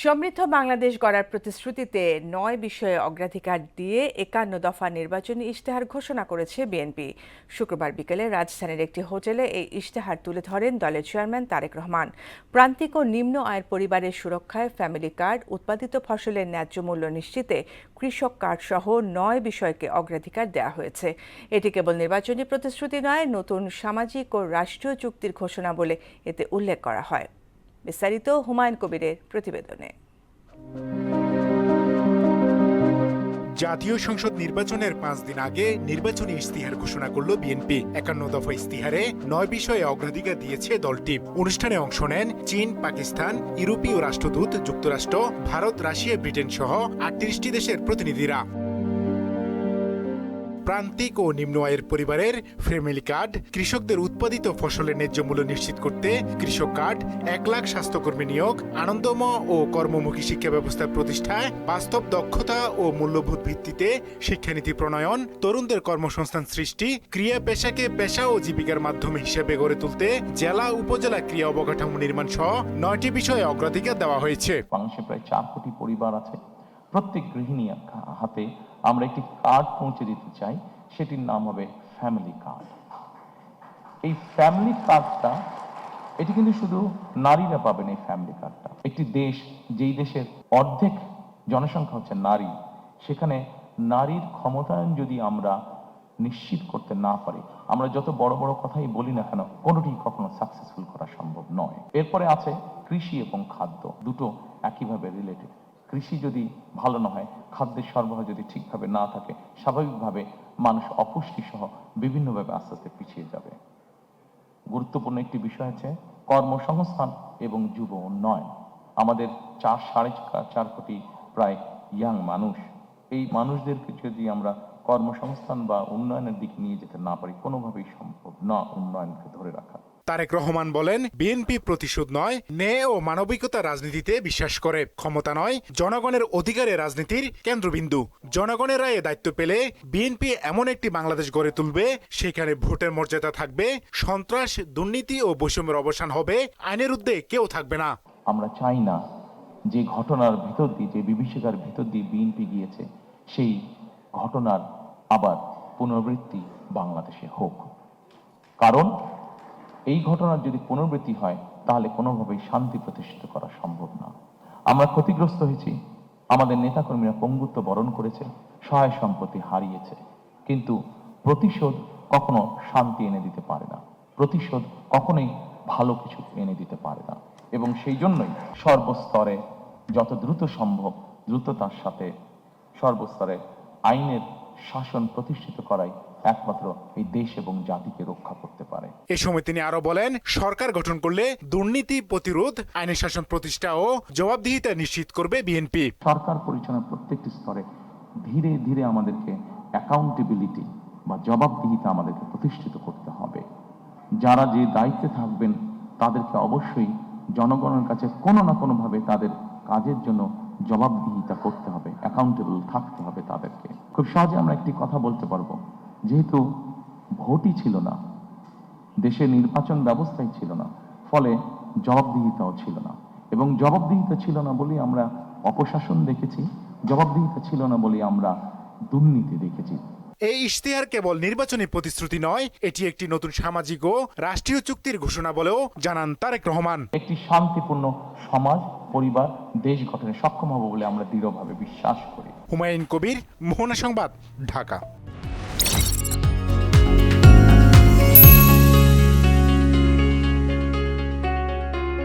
সমৃদ্ধ বাংলাদেশ গড়ার প্রতিশ্রুতিতে ৯ বিষয়ে অগ্রাধিকার দিয়ে ৫১ দফা নির্বাচনী ইশতেহার ঘোষণা করেছে বিএনপি। শুক্রবার বিকেলে রাজধানীর একটি হোটেলে এই ইশতেহার তুলে ধরেন দলের চেয়ারম্যান তারেক রহমান। প্রান্তিক ও নিম্ন আয়ের পরিবারের সুরক্ষায় ফ্যামিলি কার্ড, উৎপাদিত ফসলের ন্যায্য মূল্য নিশ্চিতে কৃষক কার্ড সহ ৯ বিষয়কে অগ্রাধিকার দেওয়া হয়েছে। এটি কেবল নির্বাচনী প্রতিশ্রুতি নয়, নতুন সামাজিক ও রাষ্ট্রীয় চুক্তির ঘোষণা বলে এতে উল্লেখ করা হয়। বিস্তারিত হুমায়ুন কবিরের প্রতিবেদনে। জাতীয় সংসদ নির্বাচনের ৫ দিন আগে নির্বাচনী ইশতেহার ঘোষণা করল বিএনপি। ৫১ দফা ইশতেহারে ৯ বিষয়ে অগ্রাধিকার দিয়েছে দলটি। অনুষ্ঠানে অংশ নেন চীন, পাকিস্তান, ইউরোপীয় রাষ্ট্রদূত, যুক্তরাষ্ট্র, ভারত, রাশিয়া, ব্রিটেন সহ ৩৮টি দেশের প্রতিনিধিরা। প্রান্তিক ও নিম্ন আয়ের পরিবারের ফ্যামিলি কার্ড, কৃষকদের উৎপাদিত ফসলের ন্যায্য মূল্য নিশ্চিত করতে কৃষক কার্ড, ১ লাখ স্বাস্থ্যকর্মী নিয়োগ, আনন্দময় ও কর্মমুখী শিক্ষা ব্যবস্থা প্রতিষ্ঠায় বাস্তব দক্ষতা ও মূল্যবোধ ভিত্তিতে শিক্ষানীতি প্রণয়ন, তরুণদের কর্মসংস্থান সৃষ্টি, ক্রিয়া পেশাকে পেশা ও জীবিকার মাধ্যমে হিসেবে গড়ে তুলতে জেলা উপজেলা ক্রিয়া অবকাঠামো নির্মাণ সহ ৯টি বিষয়ে অগ্রাধিকার দেওয়া হয়েছে। বাংলাদেশে প্রায় ৪ কোটি পরিবার আছে। প্রত্যেক গৃহিণী হাতে আমরা একটি কার্ড পৌঁছে দিতে চাই, সেটির নাম হবে ফ্যামিলি কার্ড। এই ফ্যামিলি কার্ডটা এটি কিন্তু শুধু নারীরা পাবেন। এই ফ্যামিলি কার্ডটা একটি দেশ, যেই দেশের অর্ধেক জনসংখ্যা হচ্ছে নারী, সেখানে নারীর ক্ষমতায়ন যদি আমরা নিশ্চিত করতে না পারি, আমরা যত বড় বড় কথাই বলি না কেন, কোনোটি কখনো সাকসেসফুল করা সম্ভব নয়। এরপরে আছে কৃষি এবং খাদ্য, দুটো একইভাবে রিলেটেড। কৃষি যদি ভালো না হয়, খাদ্যের সরবরাহ যদি ঠিকভাবে না থাকে, স্বাভাবিকভাবে মানুষ অপুষ্টি সহ বিভিন্নভাবে আস্তে আস্তে পিছিয়ে যাবে। গুরুত্বপূর্ণ একটি বিষয় আছে কর্মসংস্থান এবং যুব উন্নয়ন। আমাদের ৪.৫ কোটি প্রায় ইয়াং মানুষ, এই মানুষদেরকে যদি আমরা কর্মসংস্থান বা উন্নয়নের দিকে নিয়ে যেতে না পারি, কোনোভাবেই সম্ভব না উন্নয়নকে ধরে রাখা। তারেক রহমান বলেন, বিএনপি প্রতিশোধ নয়, ন্যায় ও মানবিকতা রাজনীতিতে বিশ্বাস করে। ক্ষমতা নয়, জনগণের অধিকারে রাজনীতির কেন্দ্রবিন্দু। জনগণের রায়ে দায়িত্ব পেলে বিএনপি এমন একটি বাংলাদেশ গড়ে তুলবে, সেখানে ভোটের মর্যাদা থাকবে, সন্ত্রাস, দুর্নীতি ও বৈষম্যের অবসান হবে, আইনের ঊর্ধ্বে কেউ থাকবে না। আমরা চাই না যে ঘটনার ভিতর দিয়ে, যে বিভীষিকার ভিতর দিয়ে বিএনপি গিয়েছে, সেই ঘটনার আবার পুনরাবৃত্তি বাংলাদেশে হোক। কারণ এই ঘটনার যদি পুনরাবৃত্তি হয়, তাহলে কোনোভাবেই শান্তি প্রতিষ্ঠিত করা সম্ভব না। আমরা ক্ষতিগ্রস্ত হয়েছি, আমাদের নেতাকর্মীরা পঙ্গুত্ব বরণ করেছে, সহায় সম্পত্তি হারিয়েছে, কিন্তু প্রতিশোধ কখনো শান্তি এনে দিতে পারে না, প্রতিশোধ কখনোই ভালো কিছু এনে দিতে পারে না। এবং সেই জন্যই সর্বস্তরে যত দ্রুত সম্ভব, দ্রুততার সাথে সর্বস্তরে আইনের শাসন প্রতিষ্ঠিত করাই একমাত্র এই দেশ এবং জাতিকে রক্ষা করতে পারে। এ সময় তিনি আরো বলেন, সরকার গঠন করলে দুর্নীতি প্রতিরোধ, আইনের শাসন প্রতিষ্ঠা ও জবাবদিহিতা নিশ্চিত করবে বিএনপি। সরকার পরিচালনার প্রত্যেকটি স্তরে ধীরে ধীরে আমাদেরকে অ্যাকাউন্টেবিলিটি বা জবাবদিহিতা আমাদেরকে প্রতিষ্ঠিত করতে হবে। যারা যে দায়িত্বে থাকবেন, তাদেরকে অবশ্যই জনগণের কাছে কোনো না কোনোভাবে তাদের কাজের জন্য জবাবদিহিতা করতে হবে, অ্যাকাউন্টেবল থাকতে হবে তাদেরকে। খুব সহজে আমরা একটি কথা বলতে পারবো, যেহেতু ভোটই ছিল না, দেশের নির্বাচন ব্যবস্থাই ছিল না, ফলে জবাবদিহিতাও ছিল না। এবং জবাবদিহিতা ছিল না বলেই আমরা অপশাসন দেখেছি, জবাবদিহিতা ছিল না বলেই আমরা দুর্নীতি দেখেছি। এই ইশতেহার কেবল নির্বাচনী প্রতিশ্রুতি নয়, এটি একটি নতুন সামাজিক ও রাষ্ট্রীয় চুক্তির ঘোষণা বলেও জানান তারেক রহমান। একটি শান্তিপূর্ণ সমাজ, পরিবার, দেশ গঠনে সক্ষম হবে বলে আমরা দৃঢ়ভাবে বিশ্বাস করি। হুমায়ুন কবির, মোহনা সংবাদ, ঢাকা।